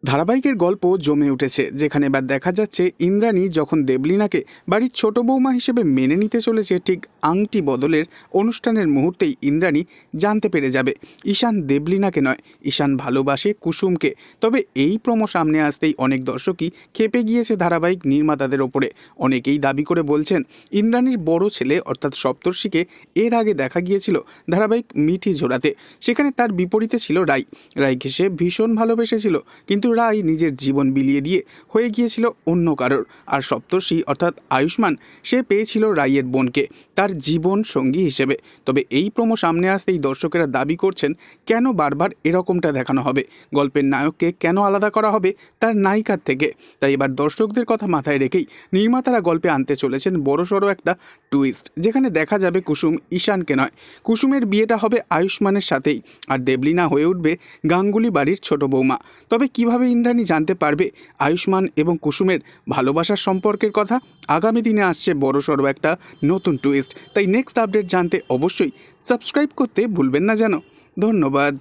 ধারাবাহিকের গল্প জমে উঠেছে, যেখানে এবার দেখা যাচ্ছে ইন্দ্রাণী যখন দেবলীনাকে বাড়ির ছোট বৌমা হিসেবে মেনে নিতে চলেছে, ঠিক আংটি বদলের অনুষ্ঠানের মুহূর্তেই ইন্দ্রাণী জানতে পেরে যাবে ঈশান দেবলীনাকে নয়, ঈশান ভালোবাসে কুসুমকে। তবে এই প্রোমো সামনে আসতেই অনেক দর্শকই ক্ষেপে গিয়েছে ধারাবাহিক নির্মাতাদের ওপরে। অনেকেই দাবি করে বলছেন ইন্দ্রাণীর বড় ছেলে অর্থাৎ সপ্তর্ষিকে এর আগে দেখা গিয়েছিল ধারাবাহিক মিঠি ঝোড়াতে, সেখানে তার বিপরীতে ছিল রাই। রাইকে সে ভীষণ ভালোবেসেছিল, কিন্তু রাই নিজের জীবন বিলিয়ে দিয়ে হয়ে গিয়েছিল অন্য কারোর। আর সপ্তর্ষি অর্থাৎ আয়ুষ্মান, সে পেয়েছিল রাইয়ের বোনকে তার জীবন সঙ্গী হিসেবে। তবে এই প্রোমো সামনে আসতেই দর্শকেরা দাবি করছেন কেন বারবার এরকমটা দেখানো হবে, গল্পের নায়ককে কেন আলাদা করা হবে তার নায়িকার থেকে। তাই এবার দর্শকদের কথা মাথায় রেখেই নির্মাতারা গল্পে আনতে চলেছেন বড়সড় একটা টুইস্ট, যেখানে দেখা যাবে কুসুম ঈশানকে নয়, কুসুমের বিয়েটা হবে আয়ুষ্মানের সাথেই, আর দেবলীনা হয়ে উঠবে গাঙ্গুলি বাড়ির ছোট বৌমা। তবে কিভাবে ইন্দ্রাণী জানতে পারবে আয়ুষ্মান এবং কুসুমের ভালোবাসার সম্পর্কের কথা? আগামী দিনে আসছে বড়সড় একটা নতুন টুইস্ট। তাই নেক্সট আপডেট জানতে অবশ্যই সাবস্ক্রাইব করতে ভুলবেন না যেন। ধন্যবাদ।